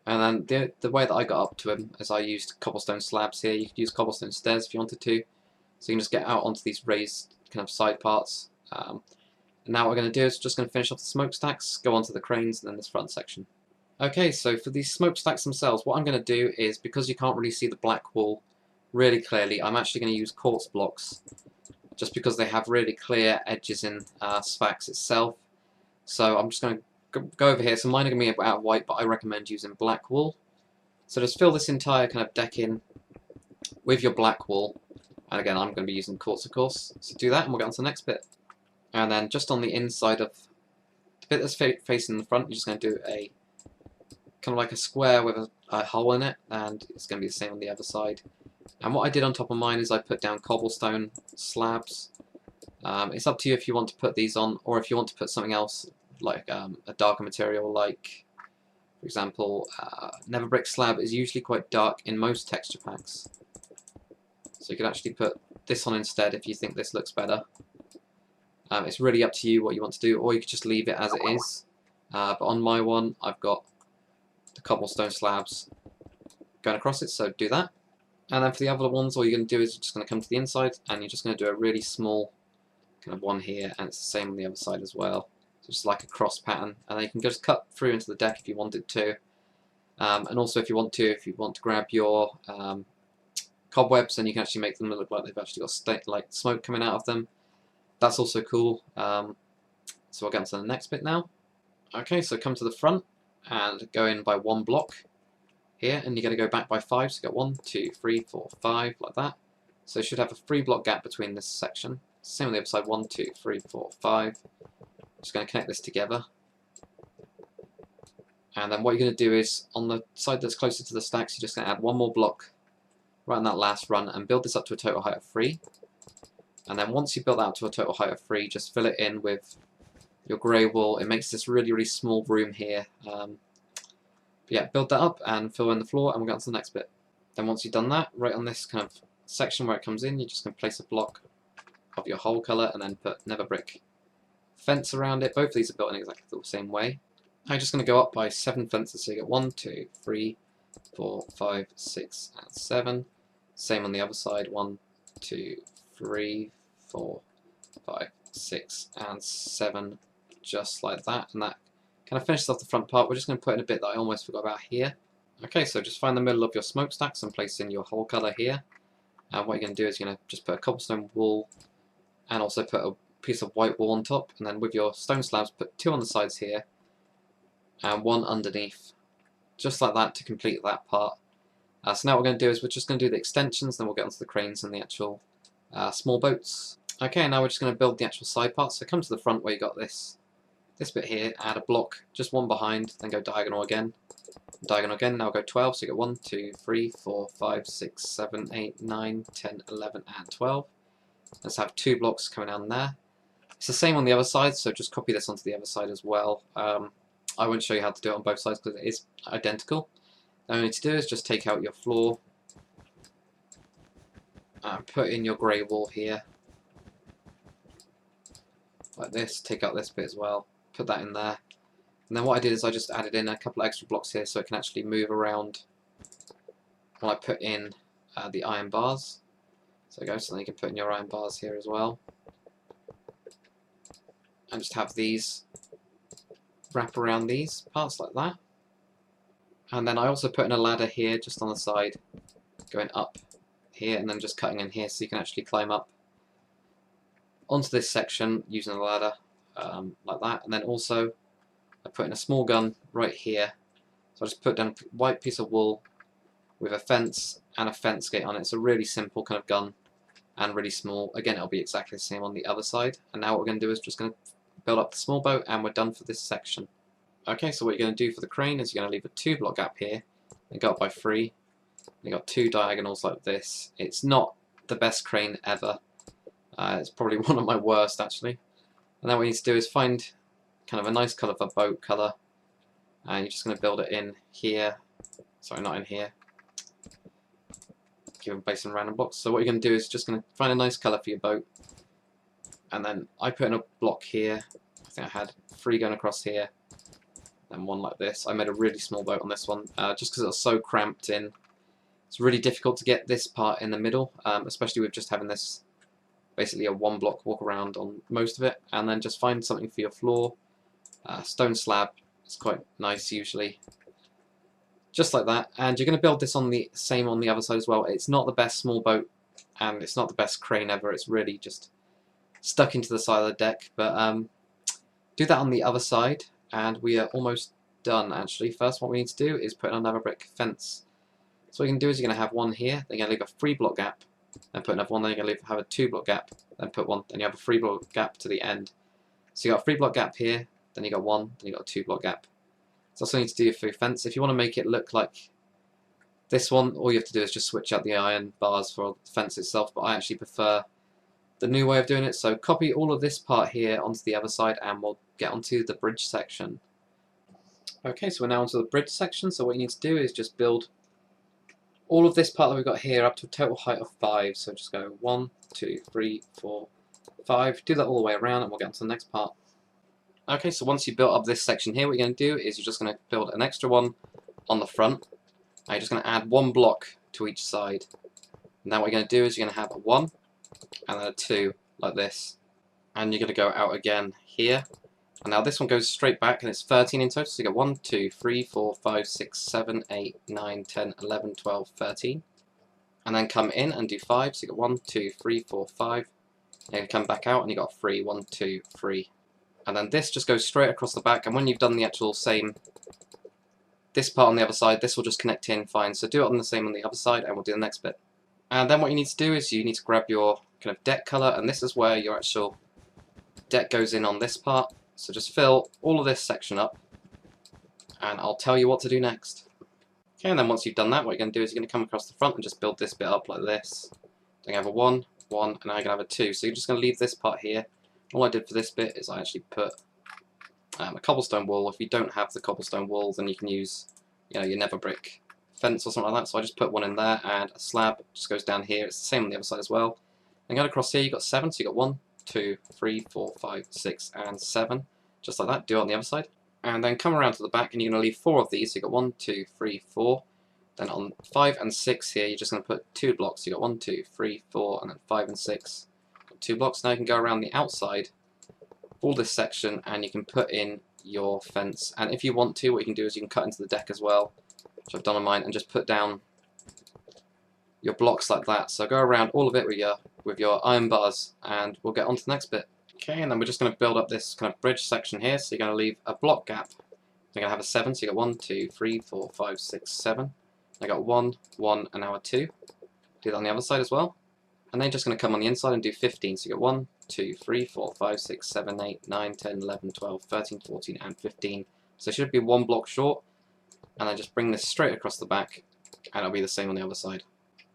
And then the way that I got up to them is I used cobblestone slabs here. You could use cobblestone stairs if you wanted to. So you can just get out onto these raised kind of side parts. And now what we're going to do is just going to finish off the smokestacks, go onto the cranes, and then this front section. Okay, so for these smokestacks themselves, what I'm going to do is, because you can't really see the black wall really clearly, I'm actually going to use quartz blocks, just because they have really clear edges in Sphax itself. So I'm just going to go over here. So mine are going to be out of white, but I recommend using black wool. So just fill this entire kind of deck in with your black wool. And again, I'm going to be using quartz, of course. So do that, and we'll get on to the next bit. And then just on the inside of the bit that's facing the front, you're just going to do a kind of like a square with a hole in it, and it's going to be the same on the other side. And what I did on top of mine is I put down cobblestone slabs. It's up to you if you want to put these on, or if you want to put something else like a darker material, like for example Never Brick slab is usually quite dark in most texture packs, so you could actually put this on instead if you think this looks better. It's really up to you what you want to do, or you could just leave it as it is. But on my one, I've got the cobblestone slabs going across it, so do that. And then for the other ones, all you're going to do is you're just going to come to the inside, and you're just going to do a really small kind of one here, and it's the same on the other side as well. So just like a cross pattern, and then you can just cut through into the deck if you wanted to. And also if you want to grab your cobwebs, and you can actually make them look like they've actually got like smoke coming out of them. That's also cool. So we'll get on to the next bit now. Okay, so come to the front and go in by 1 block here, and you're going to go back by 5, so you got 1, 2, 3, 4, 5, like that. So you should have a 3 block gap between this section. Same on the other side, 1, 2, 3, 4, 5. Just going to connect this together. And then what you're going to do is, on the side that's closer to the stacks, you're just going to add 1 more block right on that last run, and build this up to a total height of 3. And then once you've built that up to a total height of 3, just fill it in with your grey wool. It makes this really, really small room here. Yeah, build that up and fill in the floor, and we'll get on to the next bit. Then once you've done that, right on this kind of section where it comes in, you're just going to place a block of your whole colour, and then put Never Brick fence around it. Both of these are built in exactly the same way. I'm just going to go up by 7 fences, so you get 1, 2, 3, 4, 5, 6, and 7. Same on the other side, 1, 2, 3, 4, 5, 6, and 7, just like that. And that kind of finishes off the front part. We're just going to put in a bit that I almost forgot about here. Okay, so just find the middle of your smokestacks and place in your whole colour here. And what you're going to do is you're going to just put a cobblestone wall and also put a piece of white wall on top, and then with your stone slabs put 2 on the sides here and 1 underneath, just like that, to complete that part. So now what we're going to do is we're just going to do the extensions, then we'll get onto the cranes and the actual small boats. Okay, now we're just going to build the actual side parts. So come to the front where you got this bit here, add a block, just 1 behind, then go diagonal again. Diagonal again, now go 12, so you get 1, 2, 3, 4, 5, 6, 7, 8, 9, 10, 11, and 12. Let's have 2 blocks coming down there. It's the same on the other side, so just copy this onto the other side as well. I won't show you how to do it on both sides because it is identical. All you need to do is just take out your floor and put in your grey wall here, like this. Take out this bit as well, put that in there. And then what I did is I just added in a couple of extra blocks here so it can actually move around when I put in the iron bars. So there you go, so then you can put in your iron bars here as well. And just have these wrap around these parts like that. And then I also put in a ladder here just on the side, going up here and then just cutting in here so you can actually climb up onto this section using a ladder like that. And then also I put in a small gun right here, so I just put down a white piece of wool with a fence and a fence gate on it. It's a really simple kind of gun and really small. Again, it'll be exactly the same on the other side. And now what we're going to do is just going to build up the small boat and we're done for this section. Okay, so what you're going to do for the crane is you're going to leave a 2 block gap here and go up by 3. You got 2 diagonals like this. It's not the best crane ever. It's probably one of my worst actually. And then what you need to do is find kind of a nice colour for boat colour, and you're just going to build it in here. Sorry, not in here. Give them based on random blocks. So what you're going to do is just going to find a nice colour for your boat, and then I put in a block here. I think I had 3 going across here, and 1 like this. I made a really small boat on this one, just because it was so cramped in. It's really difficult to get this part in the middle, especially with just having this basically a 1 block walk around on most of it. And then just find something for your floor. Stone slab is quite nice usually, just like that. And you're going to build this on the same on the other side as well. It's not the best small boat and it's not the best crane ever. It's really just stuck into the side of the deck, but do that on the other side and we are almost done actually. First what we need to do is put in another brick fence. So what you can do is you're going to have 1 here, then you're going to leave a 3 block gap, then put another 1, then you're going to have a 2 block gap, then put 1, then you have a 3 block gap to the end. So you got a 3 block gap here, then you got 1, then you got a 2 block gap. So that's what you need to do for your fence. If you want to make it look like this one, all you have to do is just switch out the iron bars for the fence itself, but I actually prefer the new way of doing it. So copy all of this part here onto the other side and we'll get onto the bridge section. Okay, so we're now onto the bridge section. So what you need to do is just build all of this part that we've got here up to a total height of 5. So just go 1, 2, 3, 4, 5. Do that all the way around and we'll get on to the next part. Okay, so once you've built up this section here, what you're going to do is you're just going to build an extra one on the front. And you're just going to add 1 block to each side. Now what you're going to do is you're going to have a 1 and then a 2 like this. And you're going to go out again here. And now this one goes straight back and it's 13 in total. So you get 1, 2, 3, 4, 5, 6, 7, 8, 9, 10, 11, 12, 13. And then come in and do 5. So you get 1, 2, 3, 4, 5. And you come back out and you got 3, 1, 2, 3. And then this just goes straight across the back. And when you've done the actual same, this part on the other side, this will just connect in fine. So do it on the same on the other side and we'll do the next bit. And then what you need to do is you need to grab your kind of deck colour, and this is where your actual deck goes in on this part. So just fill all of this section up and I'll tell you what to do next. Okay, and then once you've done that, what you're going to do is you're going to come across the front and just build this bit up like this. Then you have a 1, 1, and now you're going to have a 2. So you're just going to leave this part here. All I did for this bit is I actually put a cobblestone wall. If you don't have the cobblestone wall, then you can use, you know, your nether brick fence or something like that. So I just put 1 in there, and a slab just goes down here. It's the same on the other side as well. And going across here, you've got 7. So you've got 1, 2, 3, 4, 5, 6, and 7. Just like that. Do it on the other side. And then come around to the back, and you're going to leave 4 of these. So you've got 1, 2, 3, 4. Then on 5 and 6 here, you're just going to put 2 blocks. So you've got 1, 2, 3, 4, and then 5 and 6. Got 2 blocks. Now you can go around the outside all this section and you can put in your fence. And if you want to, what you can do is you can cut into the deck as well, which I've done on mine, and just put down your blocks like that. So go around all of it with your iron bars, and we'll get on to the next bit. Okay, and then we're just going to build up this kind of bridge section here. So you're going to leave a block gap. You're going to have a 7, so you got 1, 2, 3, 4, 5, 6, 7. I got 1, 1, and now a 2. Do that on the other side as well. And then you're just going to come on the inside and do 15. So you got 1, 2, 3, 4, 5, 6, 7, 8, 9, 10, 11, 12, 13, 14, and 15. So it should be 1 block short. And then just bring this straight across the back, and it'll be the same on the other side.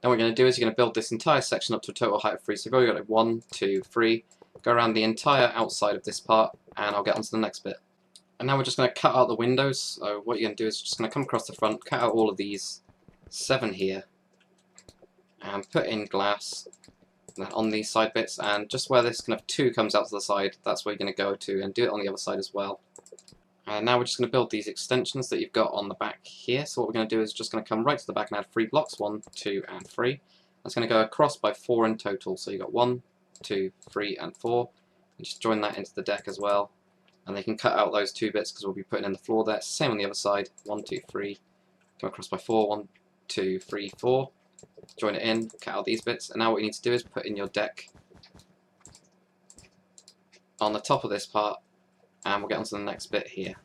Then what you're going to do is you're going to build this entire section up to a total height of 3. So go, you got like 1, 2, 3. Go around the entire outside of this part, and I'll get onto the next bit. And now we're just going to cut out the windows. So what you're going to do is just going to come across the front, cut out all of these 7 here, and put in glass on these side bits, and just where this kind of 2 comes out to the side, that's where you're going to go to, and do it on the other side as well. And now we're just going to build these extensions that you've got on the back here. So what we're going to do is just going to come right to the back and add 3 blocks, 1, 2, and 3. That's going to go across by 4 in total. So you've got 1, 2, 3, and 4. And just join that into the deck as well. And they can cut out those 2 bits because we'll be putting in the floor there. Same on the other side. 1, 2, 3. Come across by 4. 1, 2, 3, 4. Join it in. Cut out these bits. And now what you need to do is put in your deck on the top of this part. And we'll get on to the next bit here.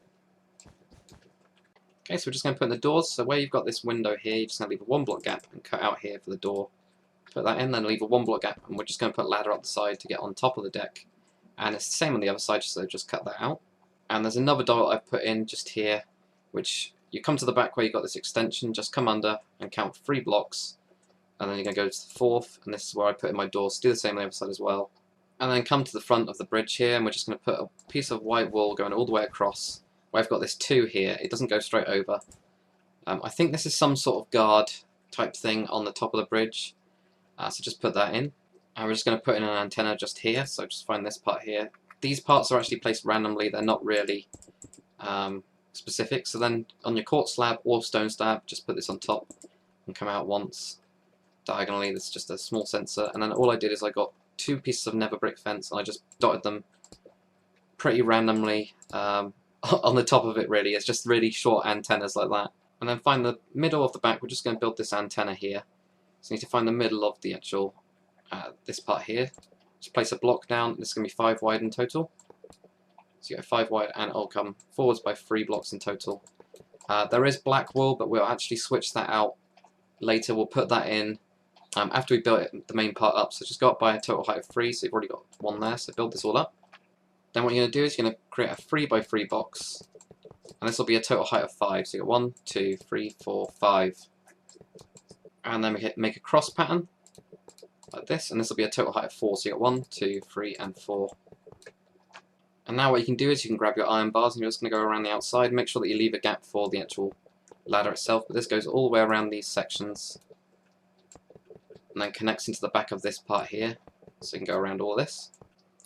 Okay, so we're just going to put in the doors. So where you've got this window here, you're just going to leave a 1 block gap and cut out here for the door. Put that in, then leave a 1 block gap, and we're just going to put a ladder up the side to get on top of the deck. And it's the same on the other side, so just cut that out. And there's another door I've put in just here, which you come to the back where you've got this extension, just come under and count 3 blocks. And then you're going to go to the 4th, and this is where I put in my doors. Do the same on the other side as well. And then come to the front of the bridge here, and we're just going to put a piece of white wool going all the way across. Where I've got this 2 here, it doesn't go straight over. I think this is some sort of guard type thing on the top of the bridge. So just put that in. And we're just going to put in an antenna just here, so just find this part here. These parts are actually placed randomly, they're not really specific. So then on your quartz slab or stone slab, just put this on top and come out once diagonally. This is just a small sensor. And then all I did is I got 2 pieces of nether brick fence and I just dotted them pretty randomly on the top of it really. It's just really short antennas like that. And then find the middle of the back, we're just going to build this antenna here. So you need to find the middle of the actual, this part here. Just place a block down, this is going to be 5 wide in total. So you go 5 wide and it'll come forwards by 3 blocks in total. There is black wool, but we'll actually switch that out later. We'll put that in after we build the main part up. So just go up by a total height of 3, so you've already got 1 there, so build this all up. Then what you're going to do is you're going to create a 3 by 3 box, and this will be a total height of 5. So you got 1, 2, 3, 4, 5. And then we make a cross pattern like this, and this will be a total height of 4. So you got 1, 2, 3, and 4. And now what you can do is you can grab your iron bars and you're just going to go around the outside. Make sure that you leave a gap for the actual ladder itself, but this goes all the way around these sections and then connects into the back of this part here, so you can go around all this.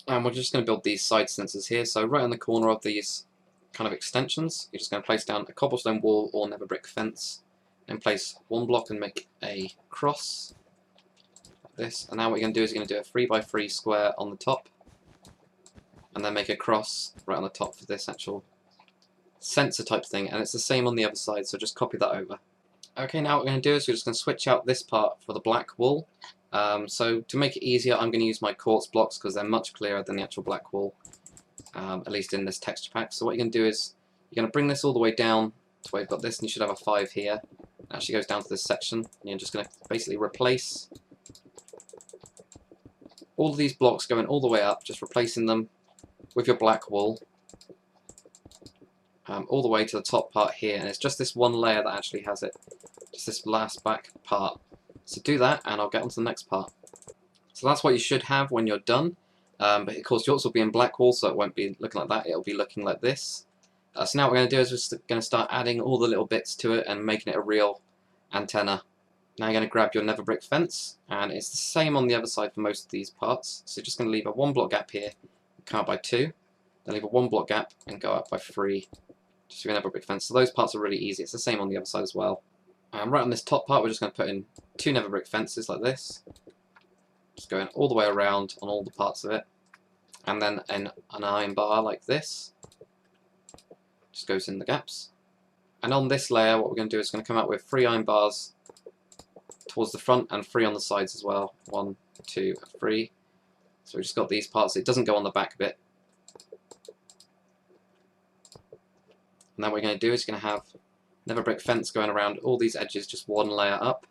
And we're just going to build these side sensors here. So right on the corner of these kind of extensions, you're just going to place down a cobblestone wall or nether brick fence, and place 1 block and make a cross like this. And now what you're going to do is you're going to do a 3 by 3 square on the top, and then make a cross right on the top for this actual sensor type thing, and it's the same on the other side, so just copy that over. Okay, now what we're going to do is we're just going to switch out this part for the black wool. So to make it easier, I'm going to use my quartz blocks because they're much clearer than the actual black wool, at least in this texture pack. So what you're going to do is you're going to bring this all the way down to where you've got this, and you should have a 5 here. It actually goes down to this section, and you're just going to basically replace all of these blocks going all the way up, just replacing them with your black wool. All the way to the top part here, and it's just this one layer that actually has it, just this last back part. So do that and I'll get on to the next part. So that's what you should have when you're done, but of course yours will be in black wool, so it won't be looking like that, it'll be looking like this. So now what we're going to do is we're just going to start adding all the little bits to it and making it a real antenna. Now you're going to grab your nether brick fence, and it's the same on the other side for most of these parts. So you're just going to leave a 1 block gap here, come out by 2, then leave a 1 block gap and go up by 3. Just for your nether brick fence. So those parts are really easy. It's the same on the other side as well. Right on this top part, we're just going to put in 2 nether brick fences like this. Just going all the way around on all the parts of it. And then an iron bar like this. Just goes in the gaps. And on this layer, what we're going to do is going to come out with 3 iron bars towards the front and 3 on the sides as well. 1, 2, 3. So we've just got these parts. It doesn't go on the back bit. And then what we're going to do is going to have another brick fence going around all these edges, just 1 layer up.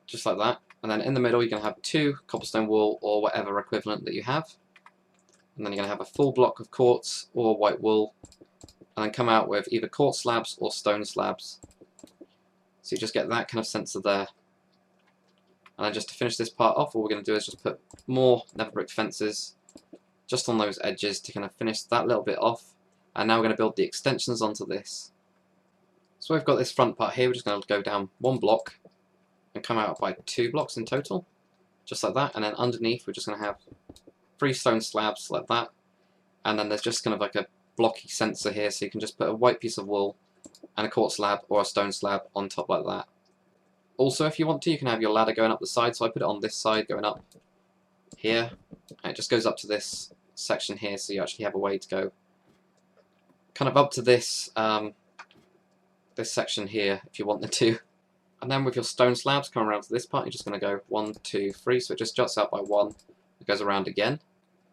Just like that. And then in the middle you're going to have 2 cobblestone wool or whatever equivalent that you have. And then you're going to have a full block of quartz or white wool. And then come out with either quartz slabs or stone slabs. So you just get that kind of sensor there. And then just to finish this part off, all we're going to do is just put more nether brick fences just on those edges to kind of finish that little bit off. And now we're going to build the extensions onto this. So we've got this front part here, we're just going to go down 1 block and come out by 2 blocks in total, just like that. And then underneath we're just going to have 3 stone slabs like that. And then there's just kind of like a blocky sensor here, so you can just put a white piece of wool and a quartz slab or a stone slab on top like that. Also, if you want to, you can have your ladder going up the side, so I put it on this side going up here, and it just goes up to this section here, so you actually have a way to go kind of up to this this section here if you wanted to. And then with your stone slabs coming around to this part, you're just going to go 1, 2, 3, so it just juts out by 1, it goes around again.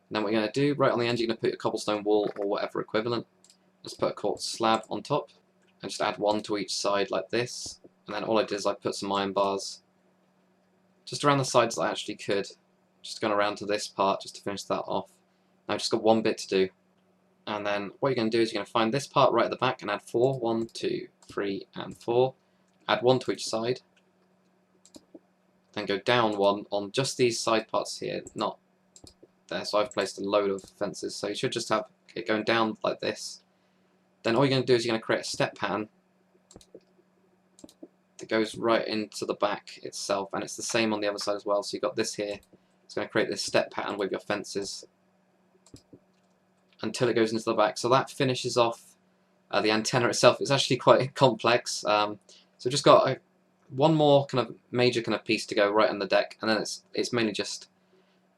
And then what you're going to do, right on the end, you're going to put your cobblestone wool or whatever equivalent. Just put a quartz slab on top, and just add 1 to each side like this. And then all I did is I put some iron bars just around the sides that I actually could. Just going around to this part just to finish that off. Now I've just got 1 bit to do. And then what you're going to do is you're going to find this part right at the back and add 4. 1, 2, 3, and 4. Add 1 to each side. Then go down 1 on just these side parts here, not there. So I've placed a load of fences, so you should just have it going down like this. Then all you're going to do is you're going to create a step pattern that goes right into the back itself, and it's the same on the other side as well. So you've got this here, it's going to create this step pattern with your fences until it goes into the back. So that finishes off the antenna itself. It's actually quite complex, so just got one more kind of major kind of piece to go right on the deck, and then it's mainly just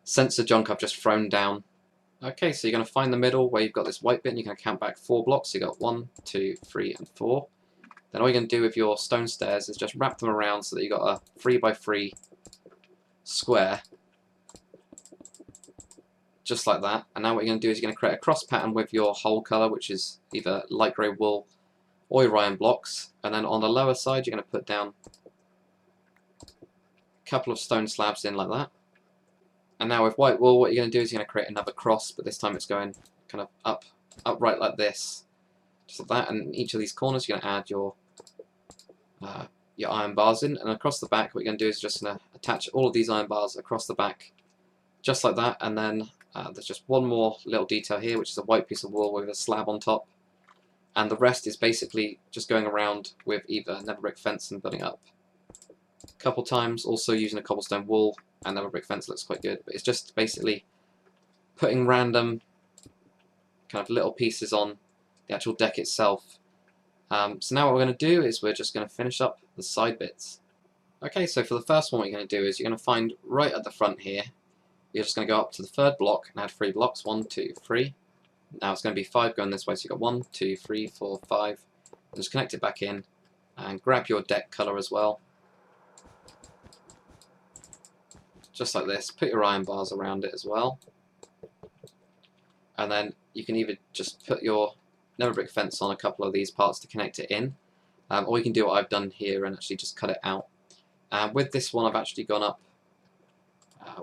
sensor junk I've just thrown down. Okay, so you're going to find the middle where you've got this white bit, and you're going to count back 4 blocks. So you've got 1, 2, 3, and 4. Then all you're going to do with your stone stairs is just wrap them around so that you've got a 3x3 square, just like that. And now what you're going to do is you're going to create a cross pattern with your hole colour, which is either light grey wool or your iron blocks. And then on the lower side you're going to put down a couple of stone slabs in like that. And now with white wool, what you're going to do is you're going to create another cross, but this time it's going kind of upright like this, just like that. And each of these corners you're going to add your iron bars in, and across the back what you're going to do is just going to attach all of these iron bars across the back, just like that. And then there's just one more little detail here, which is a white piece of wool with a slab on top, and the rest is basically just going around with either nether brick fence and building up a couple times, also using a cobblestone wool. And nether brick fence looks quite good, but it's just basically putting random kind of little pieces on the actual deck itself. So now what we're going to do is we're just going to finish up the side bits. Okay, so for the first one what you're going to do is you're going to find right at the front here, you're just going to go up to the 3rd block and add 3 blocks, 1, 2, 3. Now it's going to be 5 going this way, so you've got 1, 2, 3, 4, 5. And just connect it back in and grab your deck colour as well. Just like this, put your iron bars around it as well. And then you can either just put your nether brick fence on a couple of these parts to connect it in, or you can do what I've done here and actually just cut it out. With this one I've actually gone up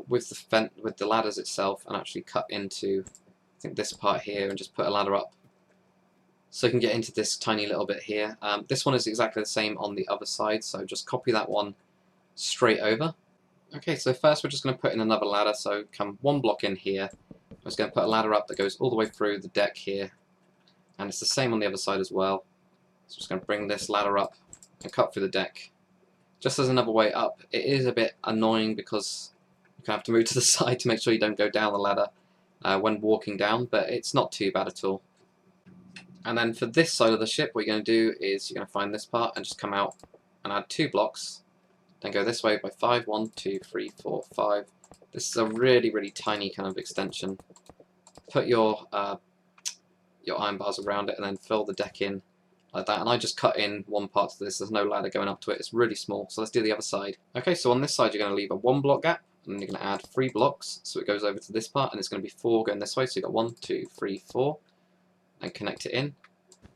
with the ladders itself and actually cut into, I think, this part here, and just put a ladder up so you can get into this tiny little bit here. This one is exactly the same on the other side, so just copy that one straight over. Okay, so first we're just going to put in another ladder, so come 1 block in here. I'm just going to put a ladder up that goes all the way through the deck here, and it's the same on the other side as well. So I'm just going to bring this ladder up and cut through the deck. Just as another way up, it is a bit annoying because you kind of have to move to the side to make sure you don't go down the ladder when walking down, but it's not too bad at all. And then for this side of the ship, what you're going to do is you're going to find this part and just come out and add 2 blocks. Then go this way by 5, 1, 2, 3, 4, 5. This is a really, really tiny kind of extension. Put your iron bars around it and then fill the deck in like that, and I just cut in one part to this. There's no ladder going up to it, it's really small. So let's do the other side. Okay, so on this side you're going to leave a 1 block gap, and then you're going to add 3 blocks, so it goes over to this part, and it's going to be 4 going this way, so you've got 1, 2, 3, 4, and connect it in,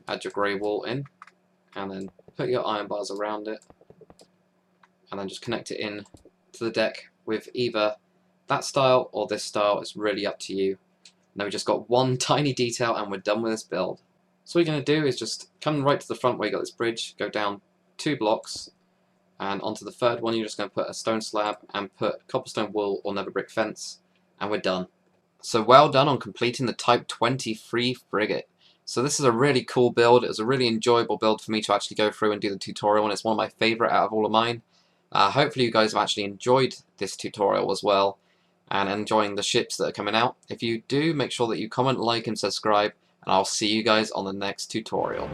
add your grey wall in, and then put your iron bars around it, and then just connect it in to the deck with either that style or this style. It's really up to you. Now we just got one tiny detail and we're done with this build. So what you're going to do is just come right to the front where you got this bridge, go down 2 blocks, and onto the third one you're just going to put a stone slab and put cobblestone wool or nether brick fence, and we're done. So well done on completing the Type 23 frigate. So this is a really cool build. It was a really enjoyable build for me to actually go through and do the tutorial, and it's one of my favourite out of all of mine. Hopefully you guys have actually enjoyed this tutorial as well, and enjoying the ships that are coming out. If you do, make sure that you comment, like and subscribe, and I'll see you guys on the next tutorial.